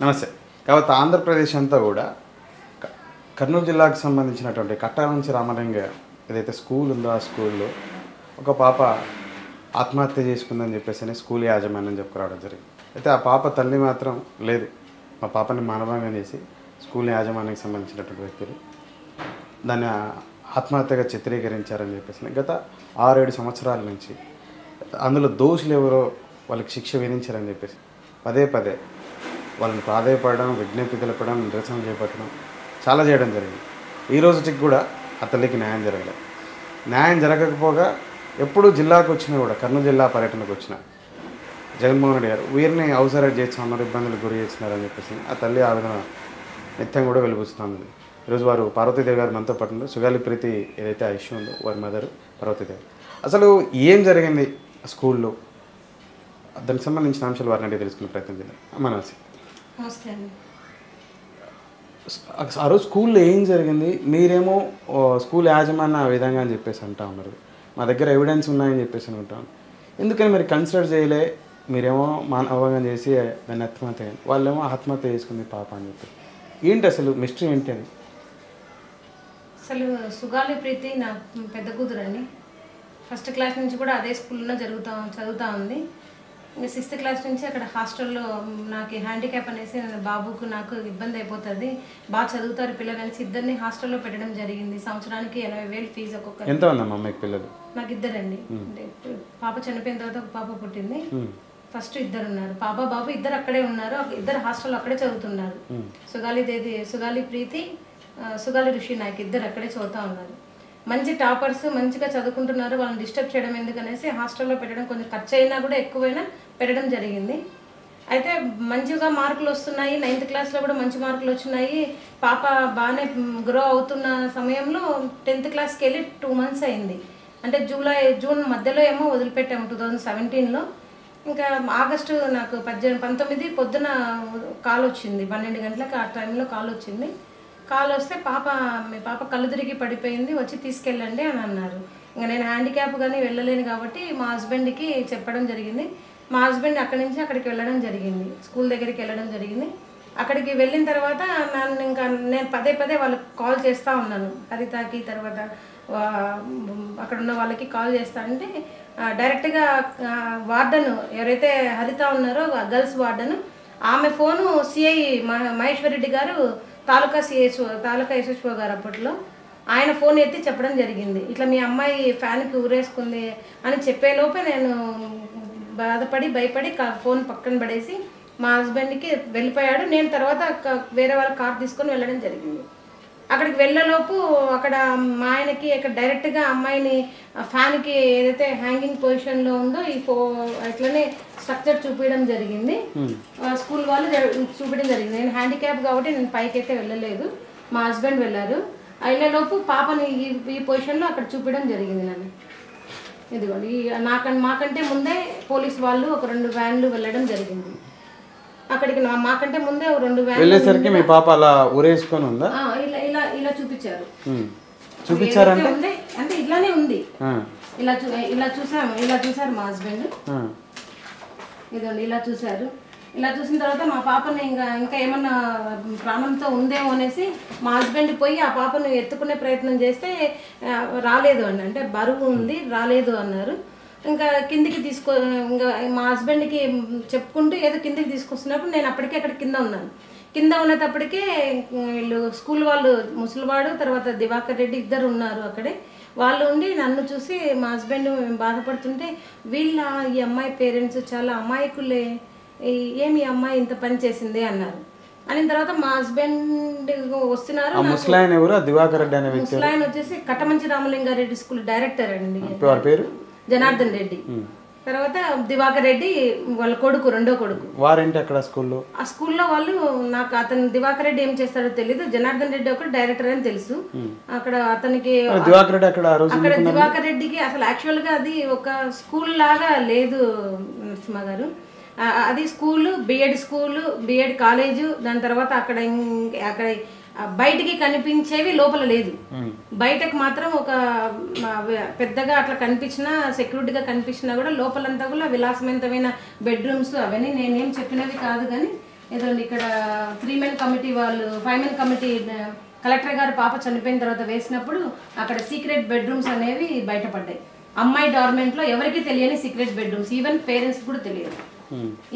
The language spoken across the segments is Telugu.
నమస్తే. కాబట్టి ఆంధ్రప్రదేశ్ అంతా కూడా కర్నూలు జిల్లాకు సంబంధించినటువంటి కట్టాల నుంచి రామలింగ ఏదైతే స్కూల్ ఉందో ఆ స్కూల్లో ఒక పాప ఆత్మహత్య చేసుకుందని చెప్పేసి స్కూల్ యాజమాన్యం చెప్పుకురావడం జరిగింది. అయితే ఆ పాప తల్లి మాత్రం లేదు, మా పాపని మానభంగం చేసి స్కూల్ యాజమాన్యానికి సంబంధించినటువంటి వ్యక్తులు దాన్ని ఆత్మహత్యగా చిత్రీకరించారని చెప్పేసి గత 6-7 సంవత్సరాల నుంచి అందులో దోషులు ఎవరో వాళ్ళకి శిక్ష విధించారని చెప్పేసి పదే పదే వాళ్ళని ప్రాధేయపడడం, విజ్ఞప్తి తెలపడం, నిరసన చేపట్టడం చాలా చేయడం జరిగింది. ఈ రోజుకి కూడా ఆ తల్లికి న్యాయం జరగలేదు. న్యాయం జరగకపోగా ఎప్పుడు జిల్లాకు వచ్చినా కూడా కర్నూలు జిల్లా పర్యటనకు వచ్చిన జగన్మోహన్ రెడ్డి గారు వీరిని హౌస్ అరెస్ట్ చేస్తున్నారు, ఇబ్బందులకు గురి చేస్తున్నారని చెప్పేసి ఆ తల్లి ఆవేదన నిత్యం కూడా వెలుగుస్తుంది. ఈరోజు వారు పార్వతీదేవి గారు మనతో పాటు సుగాలి ప్రీతి ఏదైతే ఆ ఇష్యూ ఉందో వారి మదర్ పార్వతీదేవి, అసలు ఏం జరిగింది స్కూల్లో దానికి సంబంధించిన అంశాలు వారిని అడిగి తెలుసుకునే ప్రయత్నం చేద్దాం. నమస్తే అండి. ఆ రోజు స్కూల్లో ఏం జరిగింది? మీరేమో స్కూల్ యాజమాన్య ఆ విధంగా అని చెప్పేసి అంటా ఉన్నారు, మా దగ్గర ఎవిడెన్స్ ఉన్నాయని చెప్పేసి ఉంటాను. ఎందుకని మరి కన్సిడర్ చేయలే? మీరేమో మానభంగం చేసి దాన్ని ఆత్మహత్య, వాళ్ళేమో ఆత్మహత్య చేసుకుంది పాప అని చెప్పి. ఏంటి అసలు మిస్టరీ ఏంటి అని? అసలు సుగాలి ప్రీతి నా పెద్ద కూతురు అండి. ఫస్ట్ క్లాస్ నుంచి కూడా అదే స్కూల్లో చదువుతూ ఉంది. ఇంకా 6th క్లాస్ నుంచి అక్కడ హాస్టల్లో నాకు హ్యాండిక్యాప్ అనేసి బాబుకు నాకు ఇబ్బంది అయిపోతుంది, బాగా చదువుతారు పిల్లలు అనేసి ఇద్దరిని హాస్టల్లో పెట్టడం జరిగింది. సంవత్సరానికి 80,000 ఫీజు ఒక్కొక్క. ఎంత ఉందమ్మా అమ్మాయికి పిల్లలు? నాకు ఇద్దరండి. పాప చనిపోయిన తర్వాత ఒక పాప పుట్టింది. ఫస్ట్ ఇద్దరు ఉన్నారు, పాప బాబు ఇద్దరు అక్కడే ఉన్నారు, ఇద్దరు హాస్టల్లో అక్కడే చదువుతున్నారు. సుగాలి ప్రీతి, సుగాలి ఋషి నాయక్ ఇద్దరు అక్కడే చదువుతూ ఉన్నారు. మంచి టాపర్స్, మంచిగా చదువుకుంటున్నారు. వాళ్ళని డిస్టర్బ్ చేయడం ఎందుకనేసి హాస్టల్లో పెట్టడం, కొంచెం ఖర్చు అయినా కూడా ఎక్కువైనా పెట్టడం జరిగింది. అయితే మంచిగా మార్కులు వస్తున్నాయి, 9th క్లాస్లో కూడా మంచి మార్కులు వచ్చినాయి. పాప బాగానే గ్రో అవుతున్న సమయంలో 10th క్లాస్కి వెళ్ళి 2 months అయింది. అంటే జూన్ మధ్యలో ఏమో వదిలిపెట్టాము 2017లో. ఇంకా ఆగస్టు నాకు 19 పొద్దున కాల్ వచ్చింది, 12 గంటలకు ఆ టైంలో కాల్ వచ్చింది. కాల్ వస్తే మీ పాప కళ్ళు తిరిగి పడిపోయింది, వచ్చి తీసుకెళ్ళండి అని అన్నారు. ఇంకా నేను హ్యాండిక్యాప్ కానీ వెళ్ళలేను కాబట్టి మా హస్బెండ్కి చెప్పడం జరిగింది. మా హస్బెండ్ అక్కడి నుంచి అక్కడికి వెళ్ళడం జరిగింది, స్కూల్ దగ్గరికి వెళ్ళడం జరిగింది. అక్కడికి వెళ్ళిన తర్వాత నేను పదే వాళ్ళకి కాల్ చేస్తూ ఉన్నాను, హరితకి, తర్వాత అక్కడ ఉన్న వాళ్ళకి కాల్ చేస్తానంటే డైరెక్ట్గా వార్డను ఎవరైతే హరిత ఉన్నారో గర్ల్స్ వార్డను, ఆమె ఫోను సిఐ మహేశ్వర్ రెడ్డి గారు తాలూకా ఎస్హెచ్ఓ గారు అప్పట్లో, ఆయన ఫోన్ ఎత్తి చెప్పడం జరిగింది, ఇట్లా మీ అమ్మాయి ఫ్యాన్కి ఊరేసుకుంది అని చెప్పేలోపే నేను భయపడి ఫోన్ పక్కన పడేసి మా హస్బెండ్కి వెళ్ళిపోయాడు. నేను తర్వాత వేరే వాళ్ళ కార్ తీసుకొని వెళ్ళడం జరిగింది. అక్కడికి వెళ్ళలోపు అక్కడ మా ఆయనకి ఇక్కడ డైరెక్ట్గా అమ్మాయిని ఫ్యాన్కి ఏదైతే హ్యాంగింగ్ పొజిషన్లో ఉందో ఇట్లనే స్ట్రక్చర్ చూపించడం జరిగింది. స్కూల్ వాళ్ళు చూపించడం జరిగింది. నేను హ్యాండిక్యాప్ కాబట్టి నేను పైకి అయితే వెళ్ళలేదు, మా హస్బెండ్ వెళ్ళారు. వెళ్ళేలోపు పాపని ఈ పొజిషన్లో అక్కడ చూపించడం జరిగింది. నన్ను ఇదిగోండి, మాకంటే ముందే పోలీస్ వాళ్ళు ఒక 2 వ్యాన్లు వెళ్ళడం జరిగింది అక్కడికి. మాకంటే ముందే 2 వ్యాన్లు వెళ్ళేసరికి మీ పాప అలా ఊరేసుకొని ఉందా? ఇలా చూపించారు. చూపించారంటే అంటే ఇట్లానే ఉంది, ఇలా చూసారు మా హస్బెండ్. ఇదండి ఇలా చూసారు. ఇలా చూసిన తర్వాత మా పాపని ఇంకా ఏమన్నా ప్రాణంతో ఉందేమో అనేసి మా హస్బెండ్ పోయి ఆ పాపను ఎత్తుకునే ప్రయత్నం చేస్తే రాలేదు అండి, అంటే బరువు ఉంది రాలేదు అన్నారు. ఇంకా కిందికి ఇంకా మా హస్బెండ్కి చెప్పుకుంటూ ఏదో కిందికి తీసుకొస్తున్నప్పుడు నేను అప్పటికే అక్కడ కింద ఉన్నాను. కింద ఉన్నప్పటికే వీళ్ళు స్కూల్ వాళ్ళు, ముసలివాడు తర్వాత దివాకర్ రెడ్డి ఇద్దరు ఉన్నారు అక్కడే. వాళ్ళు ఉండి నన్ను చూసి మా హస్బెండ్ బాధపడుతుంటే, ఈ అమ్మాయి పేరెంట్స్ చాలా అమాయకులే, ఏమి అమ్మాయి ఇంత పని చేసింది అన్నారు. అయిన తర్వాత మా హస్బెండ్ వస్తున్నారు. ముసలాయన వచ్చేసి కట్టమంచి రామలింగారెడ్డి స్కూల్ డైరెక్టర్ అండి, జనార్దన్ రెడ్డి. తర్వాత దివాకర్ రెడ్డి వాళ్ళ కొడుకు, రెండో కొడుకు. వారేంటి అక్కడ స్కూల్లో? ఆ స్కూల్లో వాళ్ళు నాకు అతను దివాకర్ రెడ్డి ఏం చేస్తాడో తెలియదు, జనార్దన్ రెడ్డి ఒకటి డైరెక్టర్ అని తెలుసు. అక్కడ అతనికి అక్కడ దివాకర్ రెడ్డికి అసలు యాక్చువల్గా అది ఒక స్కూల్ లాగా లేదు నరసింహ గారు. అది స్కూలు, బిఎడ్ కాలేజు, దాని తర్వాత అక్కడ బయటికి కనిపించేవి లోపల లేదు. బయటకు మాత్రం ఒక పెద్దగా అట్లా కనిపించినా, సెక్యూరిటీగా కనిపించినా కూడా లోపలంతా కూడా విలాసవంతమైన బెడ్రూమ్స్ అవన్నీ నేనేం చెప్పినవి కాదు. కానీ ఏదండి ఇక్కడ 3 మెన్ కమిటీ వాళ్ళు 5 మెన్ కమిటీ కలెక్టర్ గారు పాప చనిపోయిన తర్వాత వేసినప్పుడు అక్కడ సీక్రెట్ బెడ్రూమ్స్ అనేవి బయటపడ్డాయి. అమ్మాయి డార్మెంట్లో ఎవరికి తెలియని సీక్రెట్ బెడ్రూమ్స్, ఈవెన్ పేరెంట్స్ కూడా తెలియదు.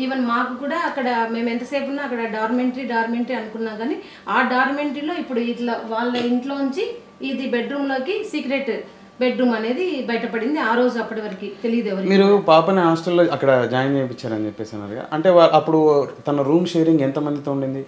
ఈవెన్ మాకు కూడా అక్కడ మేము ఎంతసేపు ఉన్నా అక్కడ డార్మెంటరీ అనుకున్నా కానీ ఆ డార్మెంటరీలో ఇప్పుడు ఇట్లా వాళ్ళ ఇంట్లోంచి ఇది బెడ్రూమ్లోకి సీక్రెట్ బెడ్రూమ్ అనేది బయటపడింది. ఆ రోజు అప్పటి వరకు తెలియదు ఎవరు. మీరు పాపని హాస్టల్లో అక్కడ జాయిన్ చేయించారని చెప్పేసి అన్నారు. అంటే అప్పుడు తన రూమ్ షేరింగ్ ఎంతమందితో ఉండింది?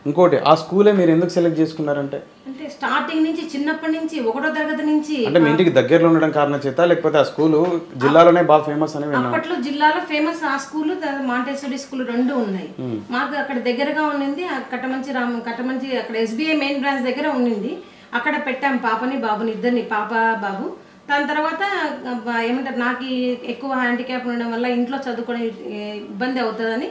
ఇంకోటి ఆ స్కూలే మీరు ఎందుకు సెలెక్ట్ చేసుకున్నారంటే? అంటే స్టార్టింగ్ నుంచి చిన్నప్పటి నుంచి 1వ తరగతి నుంచి అంటే మీ ఇంటికి దగ్గరలో ఉండడం కారణం చేత, లేకపోతే ఆ స్కూలు జిల్లాలోనే బాగా ఫేమస్ అని విన్నాను. అప్పట్లో జిల్లాలో ఫేమస్ ఆ స్కూల్ మాంటెసరీ స్కూల్ 2 ఉన్నాయి. మాకు అక్కడ దగ్గరగా ఉండింది. కట్టమంచి అక్కడ SBI మెయిన్ బ్రాంచ్ దగ్గర ఉండింది. అక్కడ పెట్టాం పాపని బాబుని, ఇద్దరిని, పాప బాబు. దాని తర్వాత ఏమంటారు, నాకు ఎక్కువ హ్యాండిక్యాప్ ఉండడం వల్ల ఇంట్లో చదువుకోవడం ఇబ్బంది అవుతుందని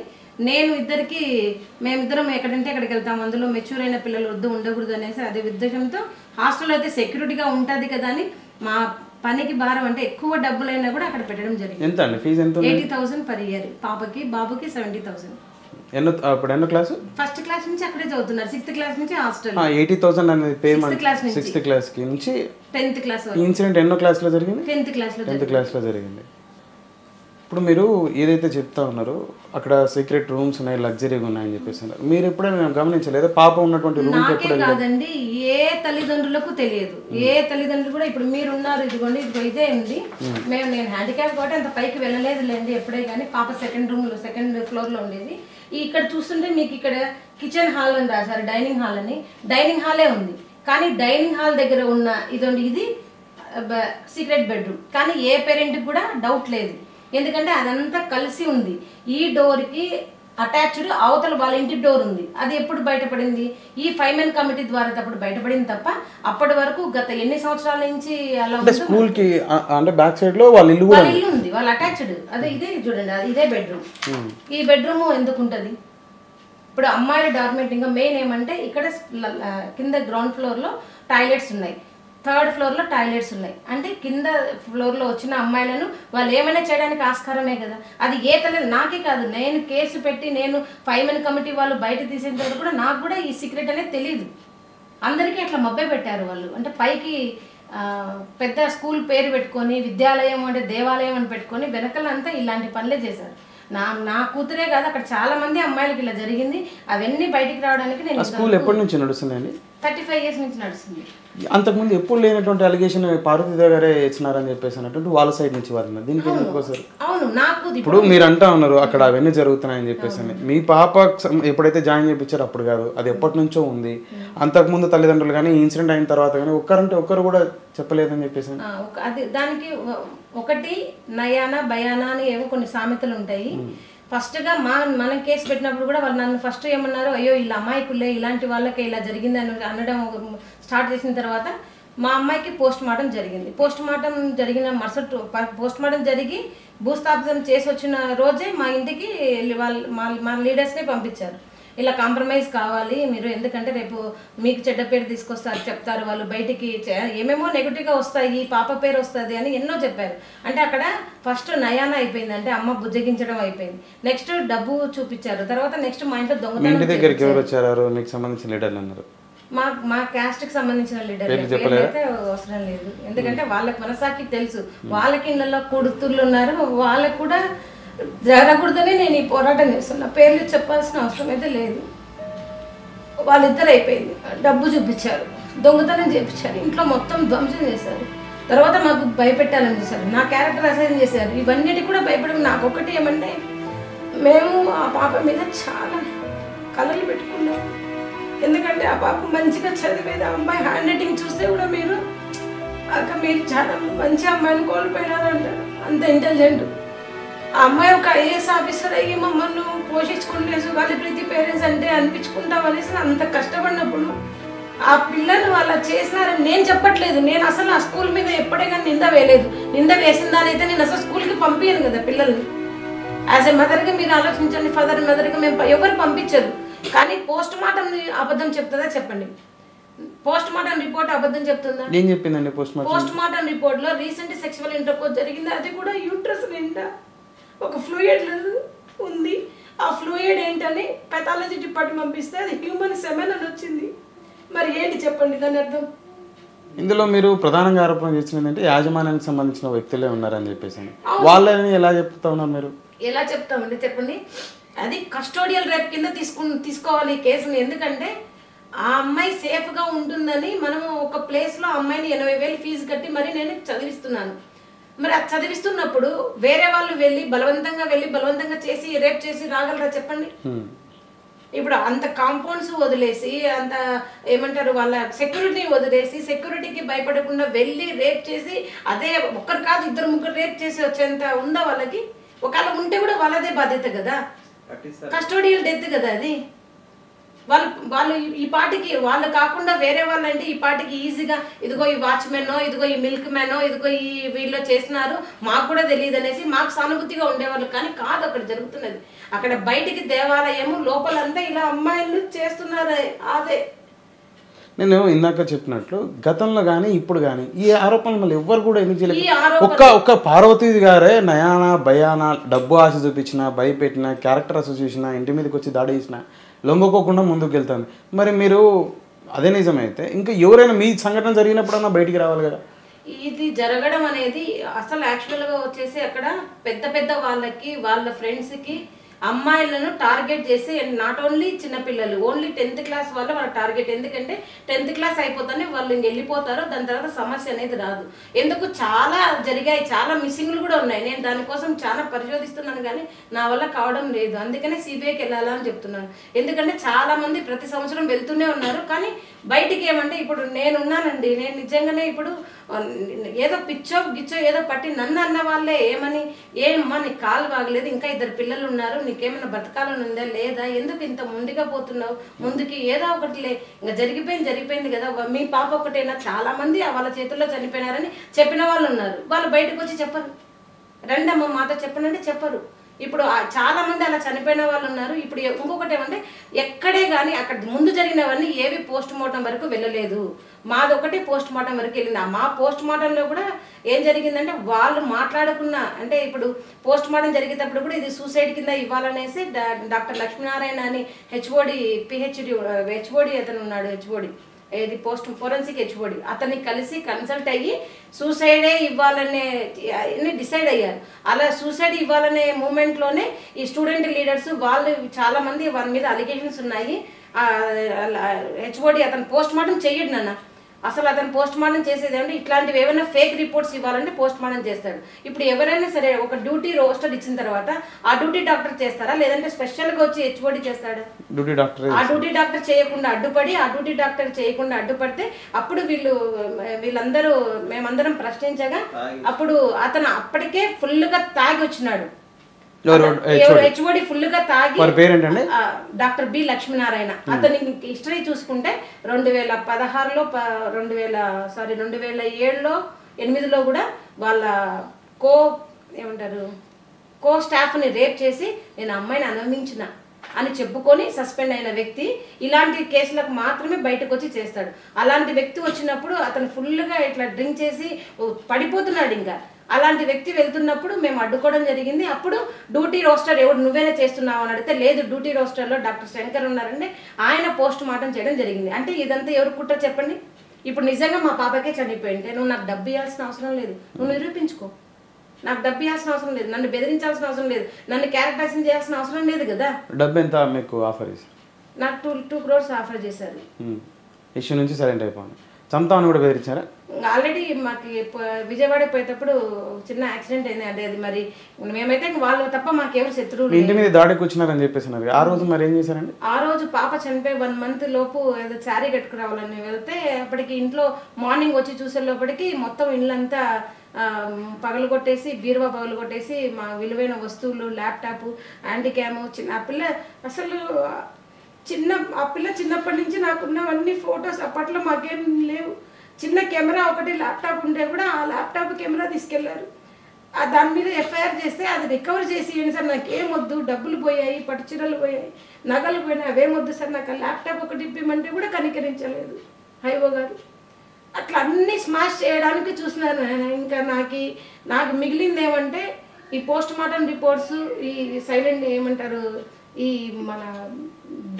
మేమిద్దరం ఎక్కడంటే అక్కడికి వెళ్తాం, అందులో మెచ్యూర్ అయిన పిల్లలు ఉండకూడదు అనేసి అదే ఉద్దేశంతో హాస్టల్ అయితే సెక్యూరిటీగా ఉంటుంది కదా అని మా పనికి భారం అంటే ఎక్కువ డబ్బులైనా కూడా అక్కడ పెట్టడం జరిగింది. ఎంత అండి ఫీజు? ఎంత? 80,000 per year. పాపకి బాబుకి 70,000. ఇప్పుడు ఎన్నో క్లాసు? ఫస్ట్ క్లాస్ నుంచి అక్కడే చదువుతున్నారు. 6th క్లాస్ నుంచి హాస్టల్. 80,000 అనేది పేమెంట్ 6th క్లాస్ కి నుంచి 10th క్లాస్. ఈ ఇన్సిడెంట్ ఎన్నో క్లాస్లో జరిగింది? 10th క్లాస్లో జరిగింది. ఇప్పుడు మీరు ఏదైతే చెప్తా ఉన్నారో అక్కడ సీక్రెట్ రూమ్స్ ఉన్నాయి, లగ్జరీగా ఉన్నాయని చెప్పేసి అన్నారు. మీరు ఎప్పుడైనా గమనించలేదా పాప ఉన్నటువంటి రూమ్? నాకే కాదండి, ఏ తల్లిదండ్రులకు తెలియదు. ఏ తల్లిదండ్రులు కూడా ఇప్పుడు మీరు ఉన్నారు, ఇదిగోండి ఇదే ఉంది. నేను హ్యాండిక్యాప్ కాబట్టి అంత పైకి వెళ్ళలేదులేండి ఎప్పుడే, కానీ పాప సెకండ్ ఫ్లోర్ లో ఉండేది. ఇక్కడ చూస్తుంటే మీకు ఇక్కడ కిచెన్ హాల్ అని రాశారు, డైనింగ్ హాల్ అని. డైనింగ్ హాలే ఉంది, కానీ డైనింగ్ హాల్ దగ్గర ఉన్న ఇది సీక్రెట్ బెడ్రూమ్. కానీ ఏ పేరెంట్కి కూడా డౌట్ లేదు, ఎందుకంటే అదంతా కలిసి ఉంది. ఈ డోర్కి అటాచ్డ్ అవతల వాళ్ళ ఇంటి డోర్ ఉంది. అది ఎప్పుడు బయటపడింది? ఈ 5 మెన్ కమిటీ ద్వారా అప్పుడు బయటపడింది తప్ప అప్పటి వరకు గత ఎన్ని సంవత్సరాల నుంచి అలా స్కూల్ కి అంటే బ్యాక్ సైడ్ లో వాళ్ళ ఇల్లు ఉంది, వాళ్ళ అటాచ్డ్. అదే ఇదే చూడండి, ఇదే బెడ్రూమ్. ఈ బెడ్రూమ్ ఎందుకు ఉంటుంది? ఇప్పుడు అమ్మాయిల డార్మెంట్ మెయిన్ ఏమంటే ఇక్కడ కింద గ్రౌండ్ ఫ్లోర్ లో టాయిలెట్స్ ఉన్నాయి, 3rd ఫ్లోర్లో టాయిలెట్స్ ఉన్నాయి. అంటే కింద ఫ్లోర్లో వచ్చిన అమ్మాయిలను వాళ్ళు ఏమైనా చేయడానికి ఆస్కారమే కదా. అది ఏ తల్లి, నాకే కాదు, నేను కేసు పెట్టి నేను 5 మెన్ కమిటీ వాళ్ళు బయట తీసిన తర్వాత కూడా నాకు కూడా ఈ సీక్రెట్ అనేది తెలియదు. అందరికీ అట్లా మబ్బే పెట్టారు వాళ్ళు. అంటే పైకి పెద్ద స్కూల్ పేరు పెట్టుకొని విద్యాలయం అంటే దేవాలయం అని పెట్టుకొని వెనకలంతా ఇలాంటి పనులే చేశారు. నా కూతురే కాదు, అక్కడ చాలా మంది అమ్మాయిలకి ఇలా జరిగింది. అవన్నీ బయటికి రావడానికి నేను స్కూల్ ఎప్పటి నుంచి నడుస్తుందండి? 35 years నుంచి నడుస్తుంది. అంతకుముందు ఎప్పుడు లేనటువంటి అలిగేషన్ పార్వతీదేవి గారే ఇచ్చినారని చెప్పేసి అన్నట్టు వాళ్ళ సైడ్ నుంచి వారు దీనికి ఎందుకోసారు? అవును, నాకు ఇప్పుడు మీరు అంటా ఉన్నారు అక్కడ అవన్నీ జరుగుతున్నాయని చెప్పేసి. మీ పాప ఎప్పుడైతే జాయిన్ చేయించారో అప్పుడు కాదు, అది ఎప్పటి నుంచో ఉంది. అంతకుముందు తల్లిదండ్రులు కానీ ఇన్సిడెంట్ అయిన తర్వాత కానీ ఒక్కరు కూడా చెప్పలేదని చెప్పేసి. అది దానికి ఒకటి నయానా భయానా అని ఏవో కొన్ని సామెతలు ఉంటాయి. ఫస్ట్గా మనం కేసు పెట్టినప్పుడు కూడా వాళ్ళు నన్ను ఫస్ట్ ఏమన్నారు, అయ్యో ఇలా అమ్మాయికులే, ఇలాంటి వాళ్ళకే ఇలా జరిగింది అని అనడం స్టార్ట్ చేసిన తర్వాత మా అమ్మాయికి పోస్ట్ మార్టం జరిగింది. పోస్ట్ మార్టం జరిగిన మరుసటి పోస్ట్ మార్టం జరిగి భూస్థాపితం చేసి వచ్చిన రోజే మా ఇంటికి మా లీడర్స్ని పంపించారు. ఇలా కాంప్రమైజ్ కావాలి మీరు, ఎందుకంటే రేపు మీకు చెడ్డ పేరు తీసుకొస్తారు, చెప్తారు వాళ్ళు బయటికి, ఏమేమో నెగిటివ్గా వస్తాయి, పాప పేరు వస్తుంది అని ఎన్నో చెప్పారు. అంటే అక్కడ ఫస్ట్ నయాన అయిపోయింది, అంటే అమ్మ బుజ్జగించడం అయిపోయింది. నెక్స్ట్ డబ్బు చూపించారు, తర్వాత నెక్స్ట్ మా ఇంట్లో దొంగతనం. దగ్గరికి ఎవరు వచ్చారు మీకు సంబంధించిన లీడర్లు అన్నారు? మా క్యాస్ట్ కి సంబంధించిన లీడర్ అయితే అవసరం లేదు, ఎందుకంటే వాళ్ళకి మనసాకి తెలుసు. వాళ్ళకి ఇళ్ళలో కొడుతుళ్ళు ఉన్నారు, వాళ్ళకు కూడా జరగకూడదని నేను ఈ పోరాటం చేస్తున్నా. పేర్లు చెప్పాల్సిన అవసరం అయితే లేదు. వాళ్ళిద్దరు అయిపోయింది, డబ్బు చూపించారు, దొంగతనం చేపించారు, ఇంట్లో మొత్తం ధ్వంసం చేశారు. తర్వాత మాకు భయపెట్టాలని చేశారు, నా క్యారెక్టర్ అసైన్ చేశారు. ఇవన్నిటి కూడా భయపడి నాకు ఒకటి ఏమంటే, మేము ఆ పాప మీద చాలా కలలు పెట్టుకున్నాం. ఎందుకంటే ఆ పాప మంచిగా చదివేది, ఆ అమ్మాయి హ్యాండ్ రైటింగ్ చూస్తే కూడా మీరు చాలా మంచి అమ్మాయిని కోల్పోయినారంటారు, అంత ఇంటెలిజెంట్. ఆ అమ్మాయి ఒక IAS ఆఫీసర్ అయ్యి మమ్మల్ని పోషించుకుంటేసి వాళ్ళ ప్రతి పేరెంట్స్ అంటే అనిపించుకుంటాం అనేసి అంత కష్టపడినప్పుడు ఆ పిల్లలు అలా చేసినారని నేను చెప్పట్లేదు. నేను అసలు ఆ స్కూల్ మీద ఎప్పుడే కానీ నింద వేయలేదు. నింద వేసిన దానైతే నేను అసలు స్కూల్కి పంపించను కదా పిల్లల్ని. యాజ్ ఎ మదర్గా మీరు ఆలోచించండి, ఫాదర్ మదర్గా మేము ఎవరు పంపించరు. కానీ పోస్ట్ మార్టం అబద్ధం చెప్తుందా చెప్పండి? పోస్ట్ మార్టం రిపోర్ట్ అబద్ధం చెప్తుందా? ఏం చెప్పిందండి పోస్ట్ మార్టం రిపోర్ట్ లో రీసెంట్ సెక్సువల్ ఇంటర్కోర్స్ జరిగింది, అది కూడా యూట్రస్ నిండా ఒక ఫ్లూయిడ్ ఉంది. ఆ ఫ్లూయిడ్ ఏంటని పెథాలజీ డిపార్ట్మెంట్ పంపిస్తే అది హ్యూమన్ సెమెన్ అని వచ్చింది. మరి ఏంటి చెప్పండి దాని అర్థం? ఇందులో మీరు ప్రధానంగా ఆరోపణ చేసినది ఏంటంటే యాజమాన్యానికి సంబంధించిన వ్యక్తులే ఉన్నారని చెప్పేసి. వాళ్ళని ఎలా చెప్తా ఉన్నారు మీరు? ఎలా చెప్తామండి చెప్పండి? అది కస్టోడియల్ రేప్ కింద తీసుకోవాలి ఈ కేసుని. ఎందుకంటే ఆ అమ్మాయి సేఫ్గా ఉంటుందని మనము ఒక ప్లేస్లో అమ్మాయిని 80,000 ఫీజు కట్టి మరి నేను చదివిస్తున్నాను. మరి అది చదివిస్తున్నప్పుడు వేరే వాళ్ళు వెళ్ళి బలవంతంగా చేసి రేప్ చేసి రాగలరా చెప్పండి? ఇప్పుడు అంత కాంపౌండ్స్ వదిలేసి అంత ఏమంటారు వాళ్ళ సెక్యూరిటీ వదిలేసి సెక్యూరిటీకి భయపడకుండా వెళ్ళి రేప్ చేసి అదే ఒక్కరు కాదు 2-3 రేప్ చేసి వచ్చేంత ఉందా వాళ్ళకి? ఒకవేళ ఉంటే కూడా వాళ్ళదే బాధ్యత కదా, కస్టోడియల్ డెత్ కదా అది. వాళ్ళు ఈ పాటికి వాళ్ళు కాకుండా వేరే వాళ్ళు అంటే ఈ పాటికి ఈజీగా ఇదిగో ఈ వాచ్మెనో ఇదిగో ఈ మిల్క్ మ్యానో ఇదిగో ఈ వీళ్ళు చేస్తున్నారు మాకు కూడా తెలియదు అనేసి మాకు సానుభూతిగా ఉండేవాళ్ళు. కానీ కాదు అక్కడ జరుగుతున్నది. అక్కడ బయటికి దేవాలయము లోపలంతా ఇలా అమ్మాయిలు చేస్తున్నారు. అదే నేను ఇందాక చెప్పినట్లు గతంలో కానీ ఇప్పుడు కానీ ఈ ఆరోపణలు మళ్ళీ ఎవ్వరు కూడా ఎందుకు చేయలేదు. ఒక్క పార్వతీ గారే నయానా భయానా డబ్బు ఆశ చూపించిన భయపెట్టిన క్యారెక్టర్ అసోసియేషన్ ఇంటి మీదకి వచ్చి దాడి చేసిన లొంగకోకుండా ముందుకు వెళ్తాను. మరి మీరు అదే నిజమైతే ఇంకా ఎవరైనా మీ సంఘటన జరిగినప్పుడన్నా బయటికి రావాలి కదా. ఇది జరగడం అనేది అసలు యాక్చువల్గా వచ్చేసి అక్కడ పెద్ద వాళ్ళకి వాళ్ళ ఫ్రెండ్స్కి అమ్మాయిలను టార్గెట్ చేసి నాట్ ఓన్లీ చిన్నపిల్లలు ఓన్లీ 10th క్లాస్ వాళ్ళ టార్గెట్. ఎందుకంటే 10th క్లాస్ అయిపోతానే వాళ్ళు ఇంక వెళ్ళిపోతారు, దాని తర్వాత సమస్య అనేది రాదు. ఎందుకు చాలా జరిగాయి, చాలా మిస్సింగ్లు కూడా ఉన్నాయి. నేను దానికోసం చాలా పరిశోధిస్తున్నాను కానీ నా వల్ల కావడం లేదు. అందుకనే సిబిఐకి వెళ్ళాలా అని చెప్తున్నాను. ఎందుకంటే చాలా మంది ప్రతి సంవత్సరం వెళ్తూనే ఉన్నారు. కానీ బయటికి ఏమంటే ఇప్పుడు నేనున్నానండి, నేను నిజంగానే ఇప్పుడు ఏదో పిచ్చో గిచ్చో ఏదో పట్టి నన్ను అన్న వాళ్ళే ఏమని ఏమమ్మా నీకు కాలు బాగలేదు, ఇంకా 2 పిల్లలు ఉన్నారు, నీకేమైనా బతకాలని ఉందా లేదా, ఎందుకు ఇంత ముందుగా పోతున్నావు, ముందుకి ఏదో ఒకటి ఇంకా జరిగిపోయింది కదా, మీ పాప ఒకటేనా, చాలా మంది వాళ్ళ చేతుల్లో చనిపోయినారని చెప్పిన వాళ్ళు ఉన్నారు. వాళ్ళు బయటకు వచ్చి చెప్పరు, రండమ్మ మాతో చెప్పనంటే చెప్పరు. ఇప్పుడు చాలా మంది అలా చనిపోయిన వాళ్ళు ఉన్నారు. ఇప్పుడు ఇంకొకటి ఏమంటే ఎక్కడే కానీ అక్కడ ముందు జరిగినవన్నీ ఏవి పోస్ట్ మార్టం వరకు వెళ్ళలేదు. మాదొకటి పోస్ట్ మార్టం వరకు వెళ్ళింది. మా పోస్ట్ మార్టంలో కూడా ఏం జరిగిందంటే వాళ్ళు మాట్లాడుకున్న అంటే ఇప్పుడు పోస్ట్ మార్టం జరిగేటప్పుడు కూడా ఇది సూసైడ్ కింద ఇవ్వాలనేసి డాక్టర్ లక్ష్మీనారాయణ అని హెచ్ఓడి అతను ఉన్నాడు, హెచ్ఓడి ఏది పోస్ట్ ఫోరెన్సిక్ హెచ్ఓడి, అతన్ని కలిసి కన్సల్ట్ అయ్యి సూసైడే ఇవ్వాలనే డిసైడ్ అయ్యారు. అలా సూసైడ్ ఇవ్వాలనే మూమెంట్లోనే ఈ స్టూడెంట్ లీడర్స్ వాళ్ళు చాలా మంది వాళ్ళ మీద అలిగేషన్స్ ఉన్నాయి. హెచ్ఓడి అతను పోస్ట్ మార్టం చెయ్యడు నాన్న, అసలు అతను పోస్ట్ మార్టం చేసేది ఏమంటే ఇట్లాంటివి ఏమైనా ఫేక్ రిపోర్ట్స్ ఇవ్వాలంటే పోస్ట్ మార్టం చేస్తాడు. ఇప్పుడు ఎవరైనా సరే ఒక డ్యూటీ రోస్టర్ ఇచ్చిన తర్వాత ఆ డ్యూటీ డాక్టర్ చేస్తారా లేదంటే స్పెషల్గా వచ్చి హెచ్ఓడి చేస్తాడా? ఆ డ్యూటీ డాక్టర్ చేయకుండా అడ్డుపడి ఆ డ్యూటీ డాక్టర్ చేయకుండా అడ్డుపడితే అప్పుడు వీళ్ళందరూ మేమందరం ప్రశ్నించగా అప్పుడు అతను అప్పటికే ఫుల్గా తాగి వచ్చినాడు. హెచ్ఓడి ఫుల్గా తాగి డాక్టర్ బి లక్ష్మీనారాయణ. అతని హిస్టరీ చూసుకుంటే 2016లో 2007లో 2008లో కూడా వాళ్ళ కో స్టాఫ్ని రేప్ చేసి నేను అమ్మాయిని అనుమతించిన అని చెప్పుకొని సస్పెండ్ అయిన వ్యక్తి ఇలాంటి కేసులకు మాత్రమే బయటకు వచ్చి చేస్తాడు. అలాంటి వ్యక్తి వచ్చినప్పుడు అతను ఫుల్గా ఇట్లా డ్రింక్ చేసి పడిపోతున్నాడు. ఇంకా అలాంటి వ్యక్తి వెళ్తున్నప్పుడు మేము అడ్డుకోవడం జరిగింది. అప్పుడు డ్యూటీ రోస్టర్ ఎవరు నువ్వేనే చేస్తున్నావు అని అడిగితే లేదు డ్యూటీ రోస్టర్లో డాక్టర్ శంకర్ ఉన్నారంటే ఆయన పోస్ట్ మార్టం చేయడం జరిగింది. అంటే ఇదంతా ఎవరు కుట్ర చెప్పండి? ఇప్పుడు నిజంగా మా పాపకే చనిపోయింటే నువ్వు నాకు డబ్బు ఇవ్వాల్సిన అవసరం లేదు, నువ్వు నిరూపించుకో. నాకు డబ్బు ఇవ్వాల్సిన అవసరం లేదు, నన్ను బెదిరించాల్సిన అవసరం లేదు, నన్ను క్యారెక్టరైజేషన్ చేయాల్సిన అవసరం లేదు కదా. డబ్బు ఎంత మీకు ఆఫర్ చేశారు? నాకు 2 crores ఆఫర్ చేశారు. ఇష్యూ నుంచి సరెండర్ అయిపోయింది. చంపుతామని కూడా బెదిరించారా? ఆల్రెడీ మాకు విజయవాడ పోయేటప్పుడు చిన్న యాక్సిడెంట్ అయింది. అంటే అది మరి మేమైతే వాళ్ళు తప్ప మాకెవరు శత్రువులు. ఇంటి మీద దాడికి వచ్చినారని చెప్పేసి ఆ రోజు మరి ఏం చేశారండి? ఆ రోజు పాప చనిపోయి 1 month లోపు ఏదో శారీ కట్టుకురావాలని వెళ్తే అప్పటికి ఇంట్లో మార్నింగ్ వచ్చి చూసే లోపలికి మొత్తం ఇళ్ళంతా పగలు కొట్టేసి బీరువా పగలు కొట్టేసి మా విలువైన వస్తువులు ల్యాప్టాప్ యాంటీక్యాము ఆ పిల్ల అసలు ఆ పిల్ల చిన్నప్పటి నుంచి నాకున్నవన్నీ ఫొటోస్ అప్పట్లో మాకేం లేవు. చిన్న కెమెరా ఒకటి ల్యాప్టాప్ ఉంటే కూడా ఆ ల్యాప్టాప్ కెమెరా తీసుకెళ్లారు. దాని మీద ఎఫ్ఐఆర్ చేస్తే అది రికవర్ చేసి ఏంటి సార్ నాకు ఏమొద్దు, డబ్బులు పోయాయి, పట్టు చీరలు పోయాయి, నగలు పోయినాయి, అవేమొద్దు సార్ నాకు ఆ ల్యాప్టాప్ ఒకటి ఇప్పిమంటే కూడా కనికరించలేదు హైవో గారు. అట్లా అన్నీ స్మాష్ చేయడానికి చూసినారు. ఇంకా నాకు మిగిలింది ఏమంటే ఈ పోస్ట్ మార్టం రిపోర్ట్స్, ఈ సైలెంట్ ఏమంటారు ఈ మన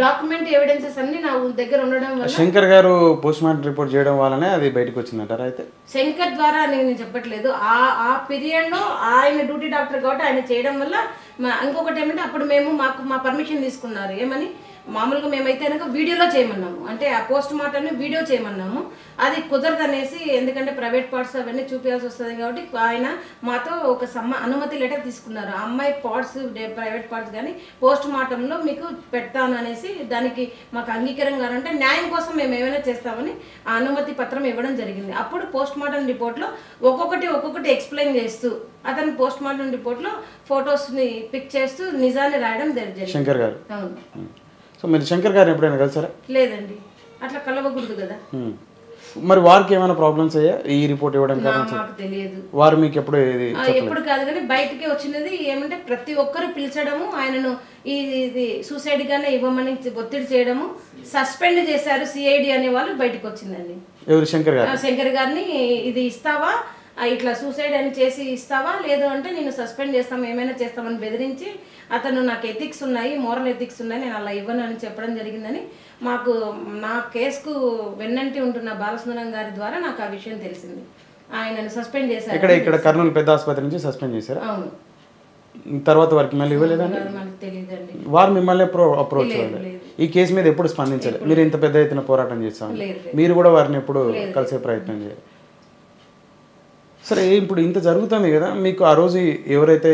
డాక్యుమెంట్ ఎవిడెన్సెస్ అన్ని నా దగ్గర ఉండడం వల్ల శంకర్ గారు పోస్ట్ మార్టం రిపోర్ట్ చేయడం వల్లనే అది బయటకు వచ్చిందంటారా? అయితే శంకర్ ద్వారా నేను చెప్పట్లేదు, ఆ పీరియడ్లో ఆయన డ్యూటీ డాక్టర్ కాబట్టి ఆయన చేయడం వల్ల ఇంకొకటి ఏమంటే అప్పుడు మేము మా పర్మిషన్ తీసుకున్నారు. ఏమని మామూలుగా మేమైతే కనుక వీడియోలో చేయమన్నాము, అంటే ఆ పోస్ట్ మార్టంని వీడియో చేయమన్నాము. అది కుదరదు అనేసి, ఎందుకంటే ప్రైవేట్ పార్ట్స్ అవన్నీ చూపించాల్సి వస్తుంది కాబట్టి ఆయన మాతో ఒక అనుమతి లెటర్ తీసుకున్నారు. ఆ అమ్మాయి పార్ట్స్ ప్రైవేట్ పార్ట్స్ కానీ పోస్ట్ మార్టంలో మీకు పెడతాను అనేసి, దానికి మాకు అంగీకారం కావాలంటే న్యాయం కోసం మేము ఏమైనా చేస్తామని ఆ అనుమతి పత్రం ఇవ్వడం జరిగింది. అప్పుడు పోస్ట్ మార్టం రిపోర్ట్లో ఒక్కొక్కటి ఎక్స్ప్లెయిన్ చేస్తూ అతను పోస్ట్ మార్టం రిపోర్ట్లో ఫొటోస్ని పిక్ చేస్తూ నిజాన్ని రాయడం జరిగింది. శంకర్ గారు. అవును. సో మీరు శంకర్ గారిని ఎప్పుడైనా కలిసారా? లేదండి, అట్లా కలవకూడదు కదా. మరి వారికి ఏమైనా ప్రాబ్లమ్స్ అయ్యా ఈ రిపోర్ట్ ఇవ్వడం కారణం? మాకు తెలియదు. వారు మీకు ఎప్పుడు ఎప్పుడు కాదు కానీ బయటకి వచ్చినది ఏమంటే ప్రతి ఒక్కరు పిలిచడము, ఆయనను ఇది సూసైడ్ గానే ఇవ్వమని ఒత్తిడి చేయడము, సస్పెండ్ చేశారు సిఐడి అనే వాళ్ళు బయటకు వచ్చిందండి. ఎవరు? శంకర్ గారు. శంకర్ గారిని ఇది ఇస్తావా, ఇట్లా సూసైడ్ అని చేసి ఇస్తావా, లేదు అంటే నేను సస్పెండ్ చేస్తాం, ఏమైనా చేస్తామని బెదిరించి అతను నాకు ఎథిక్స్ ఉన్నాయి, మోరల్ ఎథిక్స్ ఉన్నాయి, నేను అలా ఇవ్వను అని చెప్పడం జరిగిందని నా కేసుకు వెన్నంటి ఉంటున్న బాలసుందరం గారి ద్వారా నాకు ఆ విషయం తెలిసింది. ఆయనను సస్పెండ్ చేశారు. ఇక్కడ కర్నూలు పెద్ద ఆసుపత్రి నుంచి సస్పెండ్ చేశారు. అవును. తర్వాత వారికి మళ్ళీ ఇవ్వలేదండి? మనకు తెలియదండి. వారు మిమ్మల్ని అప్రోచ్ అవ్వాలి, ఈ కేసు మీద ఎప్పుడు స్పందించాలి? మీరు ఇంత పెద్ద ఎత్తున పోరాటం చేస్తాం, మీరు కూడా వారిని ఎప్పుడు కలిసే ప్రయత్నం చేయాలి. సరే, ఇప్పుడు ఇంత జరుగుతుంది కదా, మీకు ఆ రోజు ఎవరైతే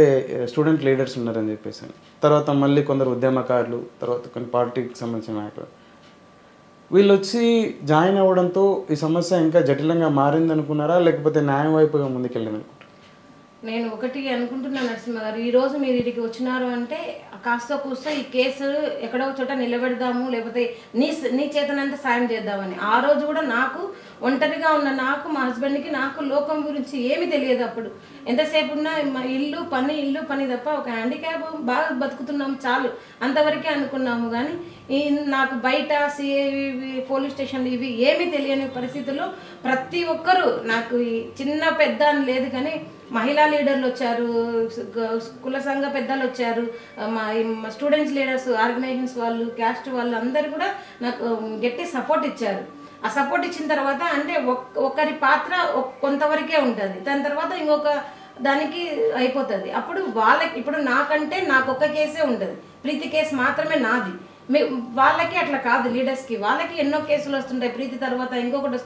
స్టూడెంట్ లీడర్స్ ఉన్నారని చెప్పేసి, తర్వాత మళ్ళీ కొందరు ఉద్యమకారులు, తర్వాత కొన్ని పార్టీకి సంబంధించిన నాయకులు వీళ్ళు వచ్చి జాయిన్ అవ్వడంతో ఈ సమస్య ఇంకా జటిలంగా మారింది అనుకున్నారా, లేకపోతే న్యాయం వైపుగా ముందుకెళ్ళింది అనుకుంటారా? నేను ఒకటి అనుకుంటున్నాను నరసింహ గారు, ఈరోజు మీరు ఇక్కడికి వచ్చినారు అంటే కాస్త కూస్త ఈ కేసు ఎక్కడో చోట నిలబెడదాము, లేకపోతే నీ చేతనంతా సాయం చేద్దామని. ఆ రోజు కూడా నాకు ఒంటరిగా ఉన్న నాకు, మా హస్బెండ్కి నాకు లోకం గురించి ఏమీ తెలియదు. అప్పుడు ఎంతసేపు ఉన్నా మా ఇల్లు పని తప్ప, ఒక హ్యాండిక్యాప్ బాగా బతుకుతున్నాం చాలు అంతవరకే అనుకున్నాము. కానీ నాకు బయట సిఐ పోలీస్ స్టేషన్లు ఇవి ఏమీ తెలియని పరిస్థితుల్లో ప్రతి ఒక్కరూ నాకు చిన్న పెద్ద అని లేదు కానీ మహిళా లీడర్లు వచ్చారు, కుల సంఘ పెద్దలు వచ్చారు, మా స్టూడెంట్స్ లీడర్స్, ఆర్గనైజేషన్స్ వాళ్ళు, క్యాస్ట్ వాళ్ళు అందరు కూడా నాకు గట్టి సపోర్ట్ ఇచ్చారు. ఆ సపోర్ట్ ఇచ్చిన తర్వాత అంటే ఒకరి పాత్ర కొంతవరకే ఉంటుంది, దాని తర్వాత ఇంకొక దానికి అయిపోతుంది. అప్పుడు వాళ్ళకి ఇప్పుడు నాకంటే నాకు ఒక్క కేసే ఉంటుంది, ప్రీతి కేసు మాత్రమే నాది. వాళ్ళకి అట్లా కాదు, లీడర్స్కి వాళ్ళకి ఎన్నో కేసులు వస్తుంటాయి, ప్రీతి తర్వాత ఇంకొకటి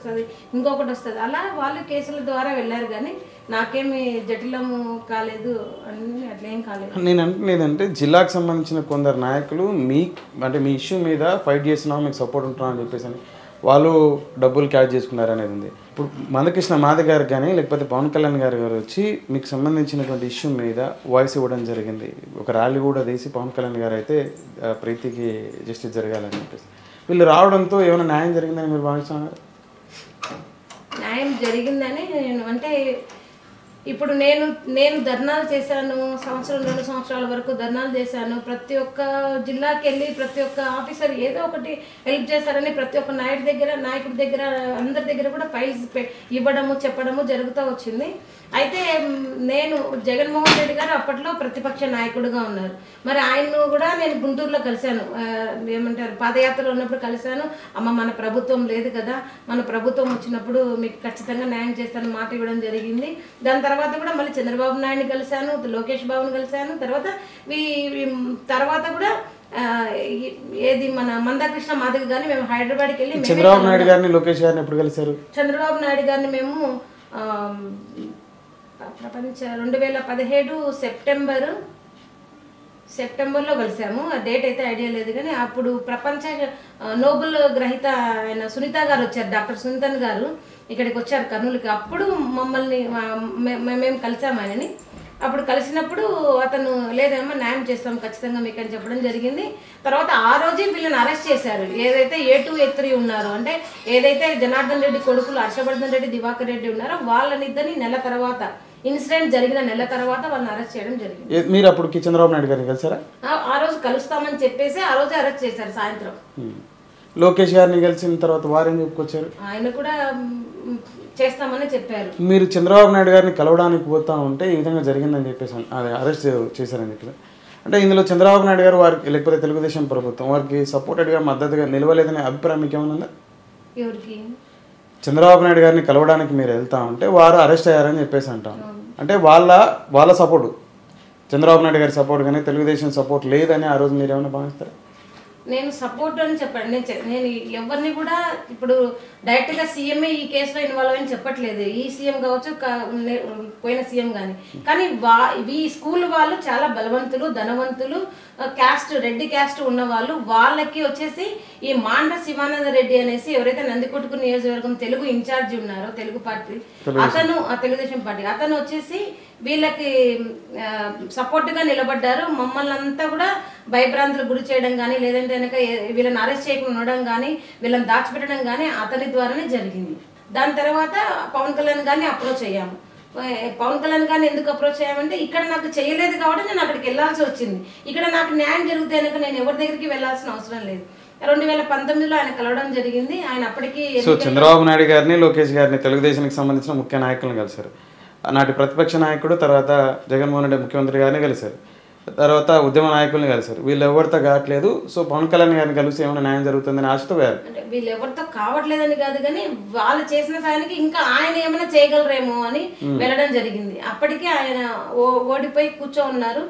వస్తుంది, అలా వాళ్ళు కేసుల ద్వారా వెళ్ళారు. కానీ నాకేమి జటిలము కాలేదు అని అట్లేం కాలేదు. నేను అంటున్నదంటే జిల్లాకు సంబంధించిన కొందరు నాయకులు మీ ఇష్యూ మీద ఫైట్ చేస్తున్నాం, మీకు సపోర్ట్ ఉంటున్నాం అని చెప్పేసి అని వాళ్ళు డబ్బులు క్యాచ్ చేసుకున్నారు అనేది ఉంది. ఇప్పుడు మందకృష్ణ మాదిగ గారు కానీ లేకపోతే పవన్ కళ్యాణ్ గారు వచ్చి మీకు సంబంధించినటువంటి ఇష్యూ మీద వాయిస్ ఇవ్వడం జరిగింది. ఒక ర్యాలీ కూడా తీసి పవన్ కళ్యాణ్ గారు అయితే ప్రీతికి జస్టిస్ జరగాలని చెప్పేసి వీళ్ళు రావడంతో ఏమైనా న్యాయం జరిగిందని మీరు భావిస్తున్నారు? న్యాయం జరిగిందని నేను అంటే ఇప్పుడు నేను ధర్నాలు చేశాను, 2 సంవత్సరాల వరకు ధర్నాలు చేశాను. ప్రతి ఒక్క జిల్లాకి వెళ్ళి ప్రతి ఒక్క ఆఫీసర్ ఏదో ఒకటి హెల్ప్ చేశారని ప్రతి ఒక్క నాయకుడి దగ్గర అందరి దగ్గర కూడా ఫైల్స్ ఇవ్వడము చెప్పడము జరుగుతూ వచ్చింది. అయితే నేను జగన్మోహన్ రెడ్డి గారు అప్పట్లో ప్రతిపక్ష నాయకుడిగా ఉన్నారు. మరి ఆయన్ను కూడా నేను గుంటూరులో కలిశాను, ఏమంటారు పాదయాత్రలో ఉన్నప్పుడు కలిశాను. అమ్మ మన ప్రభుత్వం లేదు కదా, మన ప్రభుత్వం వచ్చినప్పుడు మీకు ఖచ్చితంగా న్యాయం చేస్తానని మాట ఇవ్వడం జరిగింది. దాని తర్వాత కూడా మళ్ళీ చంద్రబాబు నాయుడిని కలిశాను, లోకేష్ బాబుని కలిశాను. తర్వాత కూడా ఏది మన మందకృష్ణ మాదిగ గారిని మేము హైదరాబాద్కి వెళ్ళి చంద్రబాబు నాయుడు గారిని లోకేష్ గారిని ఎప్పుడు కలిశారు? చంద్రబాబు నాయుడు గారిని మేము 2017 సెప్టెంబర్లో కలిసాము. ఆ డేట్ అయితే ఐడియా లేదు కానీ అప్పుడు ప్రపంచ నోబెల్ గ్రహీత ఆయన సునీత గారు వచ్చారు, డాక్టర్ సునీతన్ గారు ఇక్కడికి వచ్చారు కర్నూలుకి. అప్పుడు మమ్మల్ని మేము కలిసాము ఆయనని. అప్పుడు కలిసినప్పుడు అతను లేదమ్మా న్యాయం చేస్తాం ఖచ్చితంగా మీకు అని చెప్పడం జరిగింది. తర్వాత ఆ రోజే వీళ్ళని అరెస్ట్ చేశారు. ఏదైతే A2 A3 ఉన్నారో అంటే ఏదైతే జనార్దన్ రెడ్డి కొడుకులు హర్షవర్ధన్ రెడ్డి దివాకర్ రెడ్డి ఉన్నారో వాళ్ళనిద్దరిని నెల తర్వాత ఇన్సిడెంట్ జరిగిన నెల తర్వాత వాళ్ళని అరెస్ట్ చేయడం జరిగింది. మీరు అప్పుడు చంద్రబాబు నాయుడు గారిని కలిసారా? ఆ రోజు కలుస్తామని చెప్పేసి ఆ రోజే అరెస్ట్ చేశారు సాయంత్రం. లోకేష్ గారిని కలిసిన తర్వాత వారేం చెప్పుకొచ్చారు? ఆయన కూడా చేస్తామని చెప్పారు. మీరు చంద్రబాబు నాయుడు గారిని కలవడానికి పోతా ఉంటే ఈ విధంగా జరిగిందని చెప్పేసి అది అరెస్ట్ చేశారని చెప్పి అంటే ఇందులో చంద్రబాబు నాయుడు గారు వారికి లేకపోతే తెలుగుదేశం ప్రభుత్వం వారికి సపోర్టెడ్గా మద్దతుగా నిలవలేదనే అభిప్రాయం మీకు ఏమైనా ఉందా? ఎవరికి? చంద్రబాబు నాయుడు గారిని కలవడానికి మీరు వెళ్తా ఉంటే వారు అరెస్ట్ అయ్యారని చెప్పేసి అంటాం. అంటే వాళ్ళ సపోర్టు, చంద్రబాబు నాయుడు గారి సపోర్ట్ కానీ తెలుగుదేశం సపోర్ట్ లేదని ఆ రోజు మీరు ఏమైనా భావిస్తారా? నేను సపోర్ట్ అని చెప్పండి. నేను ఎవరిని కూడా ఇప్పుడు డైరెక్ట్గా సీఎంఏ ఈ కేసులో ఇన్వాల్వ్ అని చెప్పట్లేదు. ఈ సీఎం కావచ్చు, పోయిన సీఎం కానీ ఈ స్కూల్ వాళ్ళు చాలా బలవంతులు, ధనవంతులు, క్యాస్ట్ రెడ్డి క్యాస్ట్ ఉన్న వాళ్ళు. వాళ్ళకి వచ్చేసి ఈ మాండ్ర శివానంద రెడ్డి అనేసి ఎవరైతే నందికొట్కు నియోజకవర్గం తెలుగు ఇన్ఛార్జి ఉన్నారో తెలుగు పార్టీ, అతను తెలుగుదేశం పార్టీ, అతను వచ్చేసి వీళ్ళకి సపోర్ట్గా నిలబడ్డారు. మమ్మల్ని అంతా కూడా భయభ్రాంతులు గురి చేయడం కానీ, లేదంటే కనుక వీళ్ళని అరెస్ట్ చేయకుండా ఉండడం కానీ, వీళ్ళని దాచిపెట్టడం కానీ అతని ద్వారానే జరిగింది. దాని తర్వాత పవన్ కళ్యాణ్ గారిని అప్రోచ్ అయ్యాము. పవన్ కళ్యాణ్ గారిని ఎందుకు అప్రోచ్ అయ్యామంటే ఇక్కడ నాకు చేయలేదు కాబట్టి నేను అక్కడికి వెళ్ళాల్సి వచ్చింది. ఇక్కడ నాకు న్యాయం జరిగితే కనుక నేను ఎవరి దగ్గరికి వెళ్ళాల్సిన అవసరం లేదు. 2019లో ఆయన కలవడం జరిగింది. ఆయన అప్పటికి చంద్రబాబు నాయుడు గారిని, లోకేష్ గారిని, తెలుగుదేశానికి సంబంధించిన ముఖ్య నాయకులను కలిశారు. నాటి ప్రతిపక్ష నాయకుడు, తర్వాత జగన్మోహన్ రెడ్డి ముఖ్యమంత్రి గారిని కలిశారు, తర్వాత ఉద్యమ నాయకుల్ని కలిశారు. వీళ్ళు ఎవరితో కావట్లేదు, సో పవన్ కళ్యాణ్ గారిని కలిసి ఏమైనా న్యాయం జరుగుతుందని ఆశతో వేరు. అంటే వీళ్ళు ఎవరితో కావట్లేదని కాదు, కానీ వాళ్ళు చేసిన సాయానికి ఇంకా ఆయన ఏమైనా చేయగలరేమో అని వెళ్ళడం జరిగింది. అప్పటికే ఆయన ఓడిపోయి కూర్చో ఉన్నారు.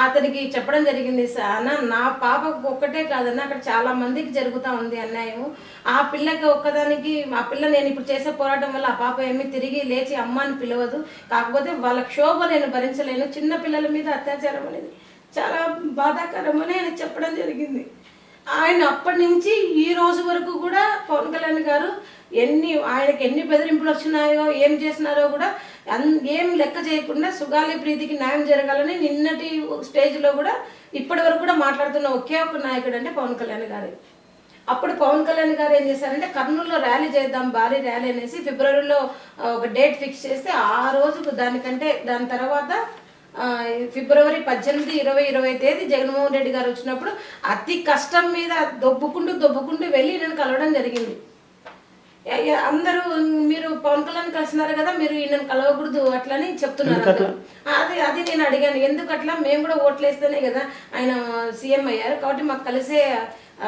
అతనికి చెప్పడం జరిగింది, అన్న నా పాపకు ఒక్కటే కాదన్న, అక్కడ చాలా మందికి జరుగుతూ ఉంది అన్యాయము. ఆ పిల్లకి ఒక్కదానికి, ఆ పిల్ల నేను ఇప్పుడు చేసే పోరాటం వల్ల ఆ పాప ఏమీ తిరిగి లేచి అమ్మ అని పిలవదు. కాకపోతే వాళ్ళ క్షోభ నేను భరించలేను. చిన్న పిల్లల మీద అత్యాచారం అనేది చాలా బాధాకరం అని ఆయన చెప్పడం జరిగింది. ఆయన అప్పటి నుంచి ఈ రోజు వరకు కూడా పవన్ కళ్యాణ్ గారు ఆయనకి ఎన్ని బెదిరింపులు వచ్చినాయో, ఏం చేసినారో కూడా ఏం లెక్క చేయకుండా సుగాలి ప్రీతికి న్యాయం జరగాలని నిన్నటి స్టేజ్లో కూడా ఇప్పటి వరకు కూడా మాట్లాడుతున్న ఒకే ఒక్క నాయకుడు అంటే పవన్ కళ్యాణ్ గారే. అప్పుడు పవన్ కళ్యాణ్ గారు ఏం చేశారంటే కర్నూలులో ర్యాలీ చేద్దాం, భారీ ర్యాలీ అనేసి ఫిబ్రవరిలో ఒక డేట్ ఫిక్స్ చేస్తే ఆ రోజు దాని తర్వాత ఫిబ్రవరి 18, 20, 20 తేదీ జగన్మోహన్ రెడ్డి గారు వచ్చినప్పుడు అతి కష్టం మీద దొబ్బుకుంటూ వెళ్ళి నేను కలవడం జరిగింది. అందరూ మీరు పవన్ కళ్యాణ్ కలిసినారు కదా, మీరు ఈయనను కలవకూడదు అట్లని చెప్తున్నారు. అది నేను అడిగాను, ఎందుకు అట్లా? మేము కూడా ఓట్లు వేస్తేనే కదా ఆయన సీఎం అయ్యారు, కాబట్టి మాకు కలిసే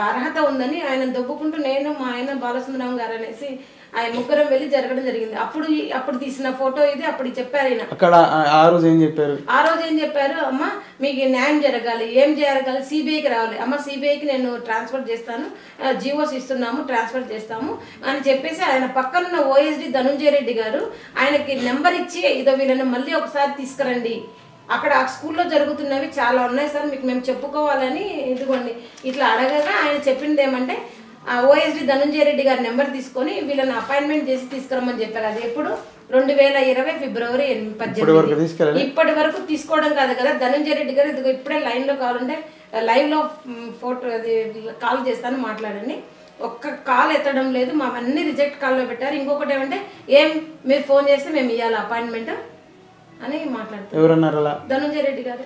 అర్హత ఉందని ఆయన దొబ్బుకుంటూ నేను, మా ఆయన బాలసుందరం గారు అనేసి ఆయన ముగ్గురం వెళ్ళి జరగడం జరిగింది. అప్పుడు తీసిన ఫోటో ఇది. అప్పుడు చెప్పారు ఆయన అక్కడ ఆ రోజు ఏం చెప్పారు, అమ్మ మీకు న్యాయం జరగాలి, ఏం జరగాలి, సిబిఐకి రావాలి అమ్మ, సిబిఐకి నేను ట్రాన్స్ఫర్ చేస్తాను, జీవోస్ ఇస్తున్నాము, ట్రాన్స్ఫర్ చేస్తాము అని చెప్పేసి ఆయన పక్కనున్న ఓఎస్డి ధనుంజయ రెడ్డి గారు ఆయనకి నెంబర్ ఇచ్చి ఇదో వీళ్ళని మళ్ళీ ఒకసారి తీసుకురండి, అక్కడ ఆ స్కూల్లో జరుగుతున్నవి చాలా ఉన్నాయి సార్, మీకు మేము చెప్పుకోవాలని ఇదిగోండి ఇట్లా అడగగా ఆయన చెప్పింది ఏమంటే ఆ ఓఎస్డి ధనుంజయ రెడ్డి గారి నెంబర్ తీసుకొని వీళ్ళని అపాయింట్మెంట్ చేసి తీసుకురమ్మని చెప్పారు. అది ఎప్పుడు 2020 ఫిబ్రవరి 18. ఇప్పటి వరకు తీసుకోవడం కాదు కదా ధనుంజయ రెడ్డి గారు, ఇదిగో ఇప్పుడే లైన్లో కావాలంటే లైవ్లో ఫోటో అది కాల్ చేస్తాను మాట్లాడండి. ఒక్క కాల్ ఎత్తడం లేదు, మా అన్ని రిజెక్ట్ కాల్లో పెట్టారు. ఇంకొకటి ఏమంటే మీరు ఫోన్ చేస్తే మేము ఇవ్వాలి అపాయింట్మెంట్ అని మాట్లాడతారు. ఎవరన్నారు అలా? ధనుంజయ రెడ్డి గారు.